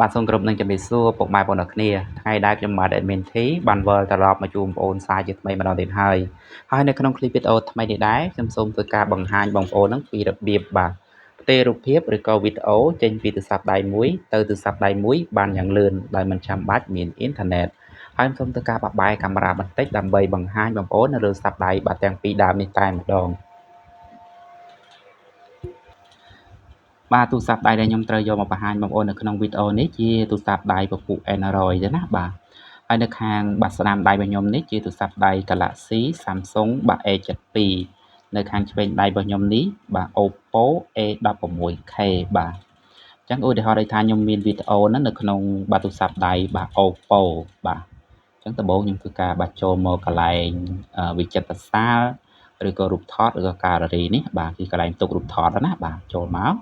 បាទសូមគោរពនឹងជំរាបសួរពុកម៉ែបងប្អូនគ្នាថ្ងៃដែលខ្ញុំបាទ admin T បានវិលត្រឡប់មកជួបបងប្អូនសាជាថ្មីម្ដងទៀតហើយនៅក្នុងคลิปវីដេអូថ្មីនេះដែរខ្ញុំសូមធ្វើការបង្ហាញបងប្អូននឹងពីរបៀបបាទផ្ទេររូបភាពឬក៏វីដេអូចេញពីទូរស័ព្ទដៃមួយទៅទូរស័ព្ទដៃមួយបានយ៉ាងលឿនដោយមិនចាំបាច់មានអ៊ីនធឺណិតហើយខ្ញុំសូមធ្វើការបបែរកាមេរ៉ាបន្តិចដើម្បីបង្ហាញបងប្អូននៅលើទូរស័ព្ទដៃបាទទាំងពីរដើមនេះតែម្ដងបាទទូរស័ព្ទដៃដែលខ្ញុំត្រូវយកមកបង្ហាញបងប្អូននៅក្នុងវីដេអូនេះជាទូរស័ព្ទដៃពពុះ Android ទេណាបាទហើយនៅខាងបាត់ស្នាមដៃរបស់ខ្ញុំនេះជាទូរស័ព្ទដៃ Galaxy Samsung បាទ A72 នៅខាងឆ្វេងដៃរបស់ខ្ញុំនេះបាទ Oppo A16K បាទអញ្ចឹងឧទាហរណ៍ដូចថាខ្ញុំមានវីដេអូហ្នឹងនៅក្នុងបាទទូរស័ព្ទដៃបាទ Oppo បាទអញ្ចឹងដំបូងខ្ញុំធ្វើការបាទចូលមកកន្លែងវិចិត្រសាលឬក៏រូបថតឬក៏ gallery នេះបាទគឺកន្លែងទុករូបថតណាបាទចូលមក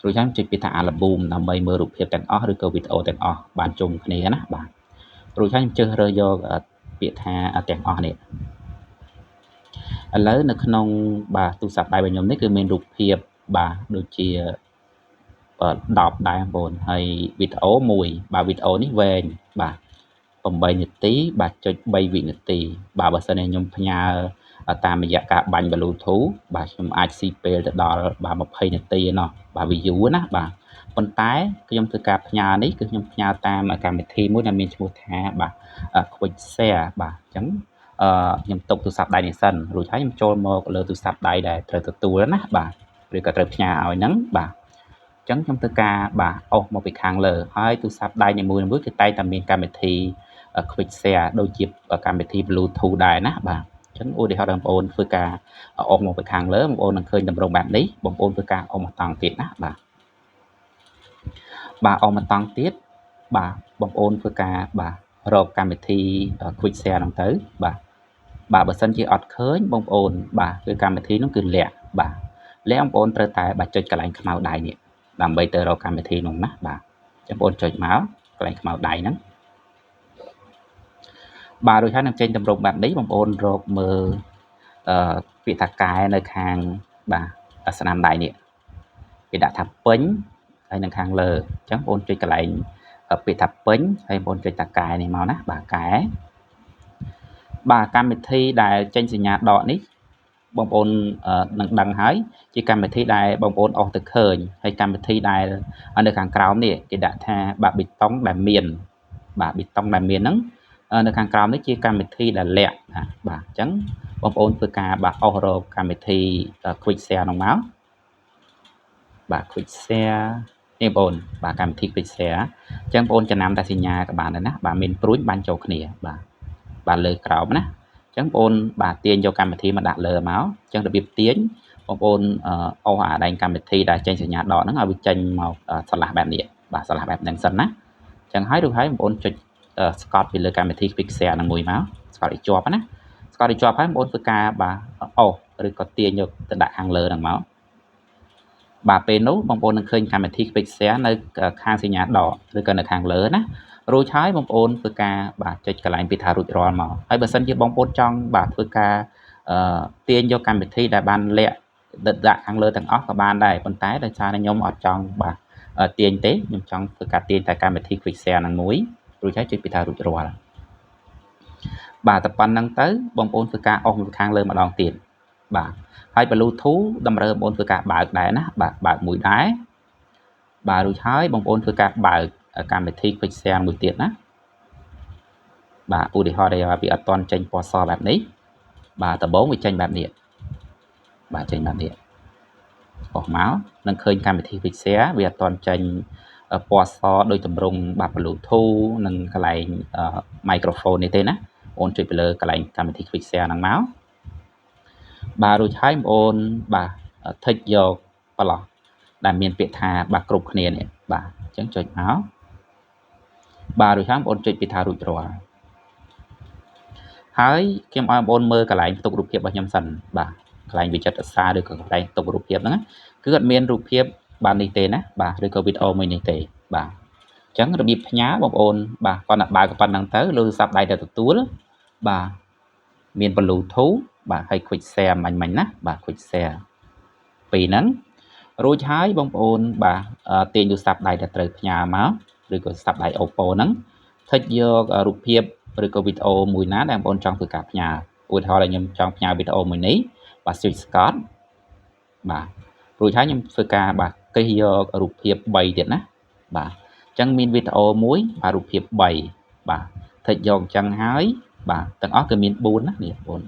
រួចហើយចុចពីថា album ដើម្បីមើលរូបភាពទាំងអស់ឬក៏វីដេអូទាំងអស់បានជុំគ្នាណាបាទរួចហើយខ្ញុំជ្រើសរើសយកពាក្យថាទាំងអស់នេះឥឡូវនៅក្នុងបាទទូរស័ព្ទដៃរបស់ខ្ញុំនេះគឺមានរូបភាពបាទដូចជា10ដែរបងប្អូនហើយវីដេអូមួយបាទវីដេអូនេះវែងបាទ8នាទីបាទចុច3វិនាទីបាទបើសិនជាខ្ញុំផ្ញើតាមរយៈការបាញ់ Bluetooth បាទខ្ញុំអាចស៊ីពេលទៅដល់បាទ20នាទីឯណោះបាទវាយូរណាបាទប៉ុន្តែខ្ញុំធ្វើការផ្ញើនេះគឺខ្ញុំផ្ញើតាមកម្មវិធីមួយដែលមានឈ្មោះថាបាទ Quick Share បាទអញ្ចឹងខ្ញុំទុកទូរស័ព្ទដៃនេះសិនរួចហើយខ្ញុំចូលមកលើទូរស័ព្ទដៃដែលត្រូវទទួលណាបាទឬក៏ត្រូវផ្ញើឲ្យហ្នឹងបាទអញ្ចឹងខ្ញុំធ្វើការបាទអុសមកពីខាងលើហើយទូរស័ព្ទដៃនីមួយៗគឺតែងតែមានកម្មវិធី Quick Share ដូចជាកម្មវិធី Bluetooth ដែរណាបាទអញ្ចឹងឧទាហរណ៍បងប្អូនធ្វើការអុសមកពីខាងលើបងប្អូននឹងឃើញតម្រងបែបនេះបងប្អូនធ្វើការអុសមកតង់ទៀតណាបាទអុសមកតង់ទៀតបាទបងប្អូនធ្វើការបាទរកកម្មវិធី Quick Share ហ្នឹងទៅបាទបើសិនជាអត់ឃើញបងប្អូនបាទគឺកម្មវិធីនោះគឺលាក់បាទលាក់បងប្អូនត្រូវតែបាទចុចកន្លែងខ្មៅដៃនេះដើម្បីទៅរកកម្មវិធីនោះណាបាទចាំបងប្អូនចុចមកកន្លែងខ្មៅដៃហ្នឹងបាទរួចហើយនឹងចេញតម្រងបែបនេះបងប្អូនរកមើលពាក្យថាកែនៅខាងបាទស្នាមដៃនេះគេដាក់ថាពេញហើយនៅខាងលើអញ្ចឹងបងប្អូនចុចកន្លែងពាក្យថាពេញហើយបងប្អូនចុចតាកែនេះមកណាបាទកែបាទកម្មវិធីដែលចេញសញ្ញាដកនេះបងប្អូននឹងដឹងហើយជាកម្មវិធីដែលបងប្អូនអស់ទៅឃើញហើយកម្មវិធីដែលនៅខាងក្រោមនេះគេដាក់ថាបាទប៊ីតុងដែលមានបាទប៊ីតុងដែលមានហ្នឹងនៅខាងក្រោមនេះជាកម្មវិធីដែលលាក់បាទអញ្ចឹងបងប្អូនធ្វើការបាទអស់រកកម្មវិធី Quick Share នោះមកបាទ Quick Share នេះបងប្អូនបាទកម្មវិធី Quick Share អញ្ចឹងបងប្អូនចំណាំតែសញ្ញាក៏បានដែរណាបាទមានព្រួយបានចូលគ្នាបាទលើក្រោមណាអញ្ចឹងបងប្អូនបាទទាញយកកម្មវិធីមកដាក់លើមកអញ្ចឹងរបៀបទាញបងប្អូនអស់អាដែងកម្មវិធីដែលចេញសញ្ញាដកហ្នឹងឲ្យវាចេញមកឆ្លាស់បែបនេះបាទឆ្លាស់បែបហ្នឹងសិនណាអញ្ចឹងហើយរួចហើយបងប្អូនចុចស្កត់ពីលើកម្មវិធី Quick Share ហ្នឹងមួយមកស្កត់ឲ្យជាប់ណាស្កត់ឲ្យជាប់ហើយបងប្អូនធ្វើការបាទអូសឬក៏ទាញយកទៅដាក់ខាងលើហ្នឹងមកបាទពេលនោះបងប្អូននឹងឃើញកម្មវិធី Quick Share នៅខាងសញ្ញាដកឬក៏នៅខាងលើណារួចហើយបងប្អូនធ្វើការបាទចុចកន្លែងពីថារួចរាល់មកហើយបើសិនជាបងប្អូនចង់បាទធ្វើការទាញយកកម្មវិធីដែលបានលាក់ដាក់ខាងលើទាំងអស់ក៏បានដែរប៉ុន្តែដោយសារតែខ្ញុំអត់ចង់បាទទាញទេខ្ញុំចង់ធ្វើការទាញតែកម្មវិធី Quick Share ហ្នឹងមួយរួចហើយចុចពីថារួចរាល់បាទតែប៉ុណ្្នឹងទៅបងប្អូនធ្វើការអស់ពីខាងលើម្ដងទៀតបាទហើយ Bluetooth តម្រូវបងប្អូនធ្វើការបើកដែរណាបាទបើកមួយដែរបាទរួចហើយបងប្អូនធ្វើការបើកកម្មវិធី Quick Share មួយទៀតណាបាទឧទាហរណ៍ដែលវាអត់ទាន់ចេញពណ៌សបែបនេះបាទដំបូងវាចេញបែបនេះបាទចេញបែបនេះអស់មកនឹងឃើញកម្មវិធី Quick Share វាអត់ទាន់ចេញពណ៌សដោយតម្រង់បាទ Bluetooth និងកន្លែង microphone នេះទេណាបងចុចទៅលើកន្លែងកម្មវិធី Quick Share ហ្នឹងមកបាទរួចហើយបងប្អូនបាទថិចយកប្រឡោះដែលមានពាក្យថាបាទគ្រប់គ្នានេះបាទអញ្ចឹងចុចមកបាទរួចហើយបងប្អូនចុចពីថារួចរាល់ហើយខ្ញុំឲ្យបងប្អូនមើលកន្លែងផ្ទុករូបភាពរបស់ខ្ញុំសិនបាទកន្លែងវិចិត្រសាលឬក៏កន្លែងផ្ទុករូបភាពហ្នឹងគឺអត់មានរូបភាពបាទនេះទេណាបាទឬក៏វីដេអូមួយនេះទេបាទអញ្ចឹងរបៀបផ្ញើបងប្អូនបាទគាត់nakបើកប៉ុណ្ណឹងទៅលើទូរស័ព្ទដៃទៅទទួលបាទមាន Bluetooth បាទហើយ Quick Share មិញណាបាទ Quick Share ពីហ្នឹង រួចហើយបងប្អូនបាទទាញទូរស័ព្ទដៃដែលត្រូវផ្ញើមកឬក៏ទូរស័ព្ទដៃ Oppo ហ្នឹងថិចយករូបភាពឬក៏វីដេអូមួយណាដែលបងប្អូនចង់ធ្វើការផ្ញើឧទាហរណ៍ខ្ញុំចង់ផ្ញើវីដេអូមួយនេះបាទចុច Scott បាទរួចហើយខ្ញុំធ្វើការបាទគ្រីសយករូបភាព3ទៀតណាបាទអញ្ចឹងមានវីដេអូមួយបាទរូបភាព3បាទថិចយកអញ្ចឹងហើយបាទទាំងអស់គឺមាន4ណានេះបង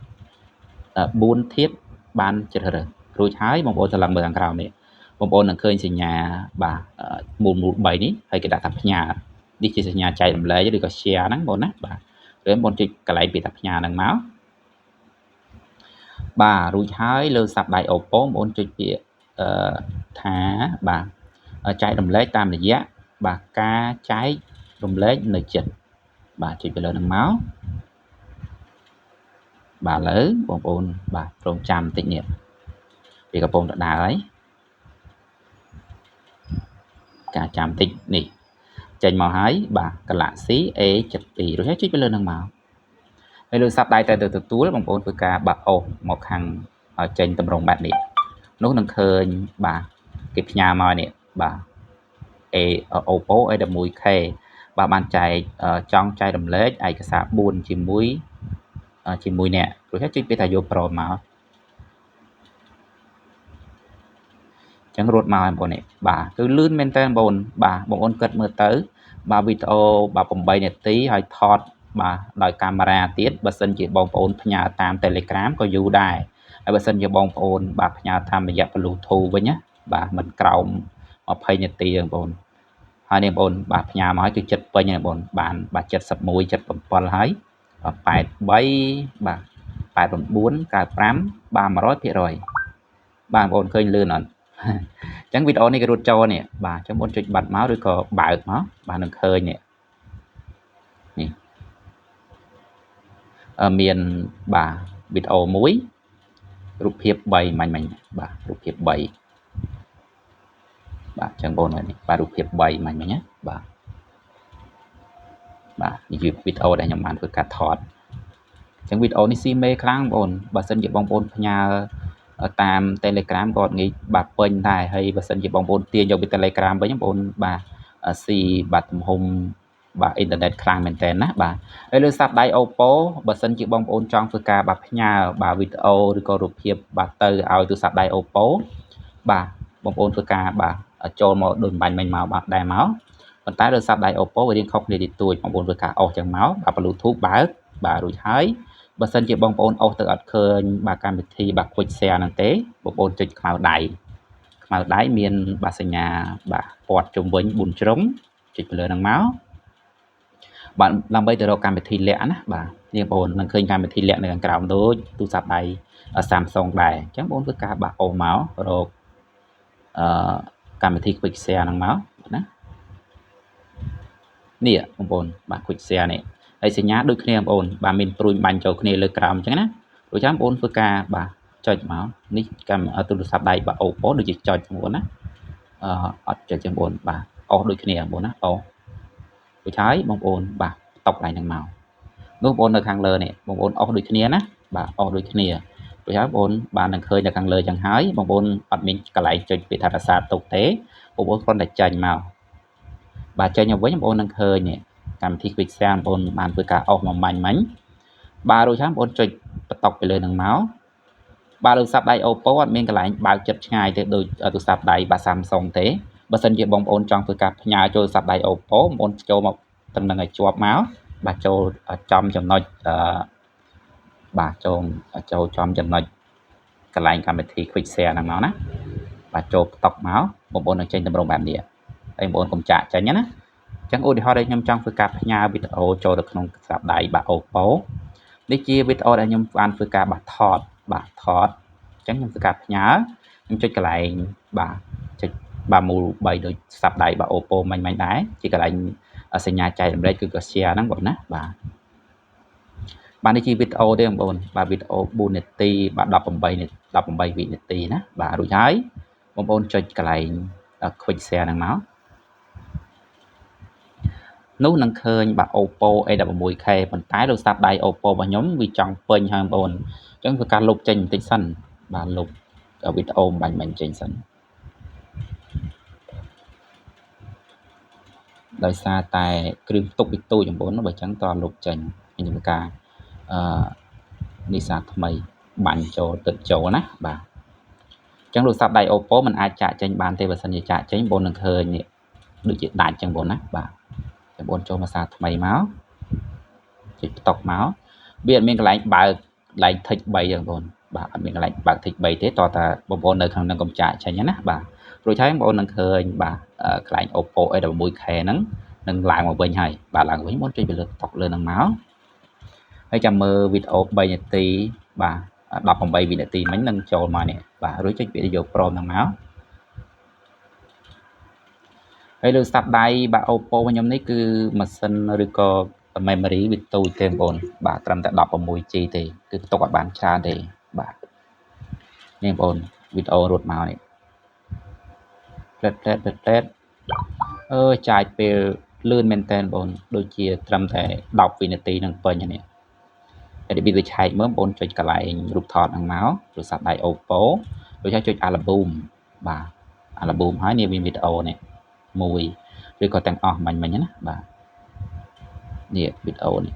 ប្អូន4ធាតុបានជ្រើសរើសរួចហើយបងប្អូនត្រឡប់មើលខាងក្រោមនេះបងប្អូននឹងឃើញសញ្ញាបាទមូល3នេះហើយគេដាក់ថាផ្ញើនេះជាសញ្ញាចែករំលែកឬក៏ share ហ្នឹងបងណាបាទឬបងចុចកន្លែងពាក្យថាផ្ញើហ្នឹងមកបាទរួចហើយលើស័ព្ទដៃ Oppo បងប្អូនចុចពាក្យថាបាទចែករំលែកតាមរយៈបាទការចែករំលែកនៅចិត្តបាទចុចទៅលើហ្នឹងមកបាទឥឡូវបងប្អូនបាទព្រមចាំបន្តិចនេះវាកំពុងដដើរហើយការចាំបន្តិចនេះចេញមកហើយបាទ Galaxy A72 រួចហើយចុចទៅលើហ្នឹងមកហើយលើស័ព្ទដៃតែទៅទទួលបងប្អូនធ្វើការបាក់អូសមកខាងចេញតម្រងបែបនេះនោះនឹងឃើញបាទគេផ្ញើមកនេះបាទ Oppo A11K បាទបានចែកចង់ចែករំលែកឯកសារ4ជាមួយអ្នករួចហើយចុចពាក្យថាយកប្រមមកចឹងរត់មកបងប្អូននេះបាទគឺលឿនមែនតើបងប្អូនបាទបងប្អូនគិតមើលទៅបាទវីដេអូបាទ8នាទីហើយថតបាទដោយកាមេរ៉ាទៀតបើសិនជាបងប្អូនផ្ញើតាម Telegram ក៏យូរដែរហើយបើសិនជាបងប្អូនបាទផ្ញើតាមរយៈ Bluetooth វិញណាបាទមិនក្រោម20នាទីបងប្អូនហើយនេះបងប្អូនបាទផ្ញើមកហើយគឺចិត្តពេញហើយបងប្អូនបានបាទ71 77ហើយ83បាទ89 95បាទ 100% បាទបងប្អូនឃើញលឿនអត់អញ្ចឹងវីដេអូនេះគេរត់ចូលនេះបាទអញ្ចឹងបងចុចបាត់មកឬក៏បើកមកបាទនឹងឃើញនេះមានបាទវីដេអូមួយរូបភាព3មិញបាទរូបភាព3បាទអញ្ចឹងបងនេះបាទរូបភាព3មិញណាបាទនេះគឺវីដេអូដែលខ្ញុំបានធ្វើការថតអញ្ចឹងវីដេអូនេះស៊ីមេខ្លាំងបងប្អូនបើសិនជាបងប្អូនផ្ញើតាម Telegram ក៏ងាយបាទពេញដែរហើយបើសិនជាបងប្អូនទាញយកពី Telegram វិញបងប្អូនបាទស៊ីបាទទំហំបាទអ៊ីនធឺណិតខ្លាំងមែនតើណាបាទហើយលើស័ព្ទដៃ Oppo បើសិនជាបងប្អូនចង់ធ្វើការបាទផ្ញើបាទវីដេអូឬក៏រូបភាពបាទទៅឲ្យទូរស័ព្ទដៃ Oppo បាទបងប្អូនធ្វើការបាទចូលមកដូចបាញ់មិញមកបាទដែរមកប៉ុន្តែលើស័ព្ទដៃ Oppo វារៀងខុសគ្នាតិចតួចបងប្អូនធ្វើការអស់ចឹងមកបាទ Bluetooth បើកបាទរួចហើយបើសិនជាបងប្អូនអស់ទៅអត់ឃើញបាទកម្មវិធីបាទ Quick Share ហ្នឹងទេបងប្អូនចុចខ្មៅដៃមានបាទសញ្ញាបាទពាត់ជុំវិញ4ជ្រុងចុចទៅលើហ្នឹងមកបាទដើម្បីទៅរកកម្មវិធីលាក់ណាបាទនេះបងប្អូននឹងឃើញកម្មវិធីលាក់នៅខាងក្រោមដូចទូរស័ព្ទដៃ Samsung ដែរអញ្ចឹងបងប្អូនធ្វើការបាក់អូសមករកកម្មវិធី Quick Share ហ្នឹងមកណានេះបងប្អូនបាទ Quick Share នេះហើយសញ្ញាដូចគ្នាបងប្អូនបាទមានព្រួយបាញ់ចូលគ្នាលើក្រោមអញ្ចឹងណារួចចាំបងប្អូនធ្វើការបាទចុចមកនេះកម្មទូរស័ព្ទដៃបាទ Oppo ដូចជាចុចបងប្អូនណាអត់ចុចចឹងបងប្អូនបាទអស់ដូចគ្នាបងប្អូនណាអស់រួចហើយបងប្អូនបាទតបកន្លែងហ្នឹងមកនោះបងប្អូននៅខាងលើនេះបងប្អូនអស់ដូចគ្នាណាបាទអស់ដូចគ្នារួចហើយបងប្អូនបាននឹងឃើញនៅខាងលើចឹងហើយបងប្អូនអត់មានកន្លែងចុចពាក្យថារសារទុកទេបងប្អូនគ្រាន់តែចាញ់មកបាទចេញមកវិញបងប្អូននឹងឃើញនេះកម្មវិធី Quick Share បងប្អូនបានធ្វើការអស់មួយមាញ់បាទរួចហើយបងប្អូនចុចបន្តុកទៅលើនឹងមកបាទទូរស័ព្ទដៃ Oppo អត់មានកន្លែងបើកចិត្តឆ្ងាយទេដូចទូរស័ព្ទដៃបាទ Samsung ទេបើសិនជាបងប្អូនចង់ធ្វើការផ្ញើចូលទូរស័ព្ទដៃ Oppo បងប្អូនចូលមកតំណែងឲ្យជាប់មកបាទចូលចំចំណុចបាទចូលចំចំណុចកន្លែងកម្មវិធី Quick Share ហ្នឹងមកណាបាទចូលបន្តុកមកបងប្អូននឹងចេញតម្រងបែបនេះហើយបងប្អូនកុំចាក់ចេញណាអញ្ចឹងឧទាហរណ៍ដែលខ្ញុំចង់ធ្វើការផ្ញើវីដេអូចូលទៅក្នុងទូរស័ព្ទដៃបាទ Oppo នេះជាវីដេអូដែលខ្ញុំបានធ្វើការបាទថតអញ្ចឹងខ្ញុំធ្វើការផ្ញើខ្ញុំចុចកន្លែងបាទចុចបាទមូល3ដូចស័ព្ទដៃបាទ Oppo មិញដែរជាកន្លែងសញ្ញាចែករំលែកគឺក៏ share ហ្នឹងបងណាបាទនេះជាវីដេអូទេបងប្អូនបាទវីដេអូ4នាទីបាទ18វិនាទីណាបាទរួចហើយបងប្អូនចុចកន្លែង Quick Share ហ្នឹងមកនោះនឹងឃើញបាទ Oppo A11K ប៉ុន្តែទូរស័ព្ទដៃ Oppo របស់ខ្ញុំវាចង់ពេញហើយបងប្អូនអញ្ចឹងធ្វើការលុបចេញបន្តិចសិនបាទលុបវីដេអូបាញ់ចេញសិន ដោយសារតែគ្រឿងផ្ទុកពីទូចំពោះនោះបើចឹងតលោកចេញខ្ញុំការនីសាថ្មីបាញ់ចូលទឹកចូលណាបាទចឹងទូរស័ព្ទដៃ Oppo มันអាចចាក់ចេញបានទេបើសិនជាចាក់ចេញបងនឹងឃើញនេះដូចជាដាច់ចឹងបងណាបាទចាំបងចូលមកសារថ្មីមកចុចផ្ទុកមកវាអត់មានកន្លែងបើកកន្លែង tick 3ចឹងបងបាទអត់មានកន្លែងបើក tick 3ទេតតែបងប្អូននៅខាងនឹងកុំចាក់ចេញណាបាទរួចហើយបងប្អូននឹងឃើញបាទកន្លែង Oppo A11K ហ្នឹងនឹងឡើងមកវិញហើយបាទឡើងវិញបងចុចពីលើតុកលើនឹងមកហើយចាំមើលវីដេអូ3នាទីបាទ18វិនាទីមិញនឹងចូលមកនេះបាទរួចចុចវីដេអូ Pro ហ្នឹងមកហើយលើស្តាប់ដៃបាទ Oppo ខ្ញុំនេះគឺម៉ាស៊ីនឬក៏ memory វាទូចទេបងប្អូនបាទត្រឹមតែ 16G ទេគឺផ្ទុកអត់បានច្រើនទេបាទនេះបងប្អូនវីដេអូរត់មកនេះផ្លែតចាយពេលលឿនមែនតើបងដូចជាត្រឹមតែ10វិនាទីនឹងពេញនេះហើយរបៀបវាឆែកមើលបងប្អូនចុចកន្លែងរូបថតហ្នឹងមកទូរស័ព្ទដៃ Oppo ដូចហើយចុច album បាទ album ហើយនេះមានវីដេអូនេះមួយឬក៏ទាំងអស់មិញណាបាទនេះវីដេអូនេះ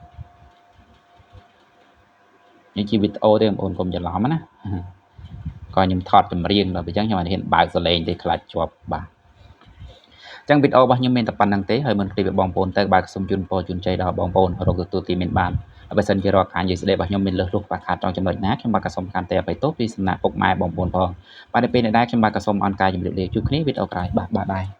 ជាវីដេអូទេបងប្អូនកុំច្រឡំណាក៏ខ្ញុំថតចម្រៀងដល់អញ្ចឹងខ្ញុំអត់ហ៊ានបើកសលេងទេខ្លាចជាប់បាទចឹងវីដេអូរបស់ខ្ញុំមានតែប៉ុណ្្នឹងទេហើយមិនគ្លីបបងប្អូនទៅបើសូមជូនពរជូនជ័យដល់បងប្អូនរកទទួលទីមានបានបើសិនជារកការនិយាយស្ដីរបស់ខ្ញុំមានលើសលុះខ្វះខាតtrongចំណុចណាខ្ញុំបាទក៏សូមកាន់តែអភ័យទោសពីសំណាក់ពុកម៉ែបងប្អូនផងបាទនៅពេលនេះដែរខ្ញុំបាទក៏សូមអរគុណជម្រាបលាជួបគ្នាវីដេអូក្រោយបាទបាយ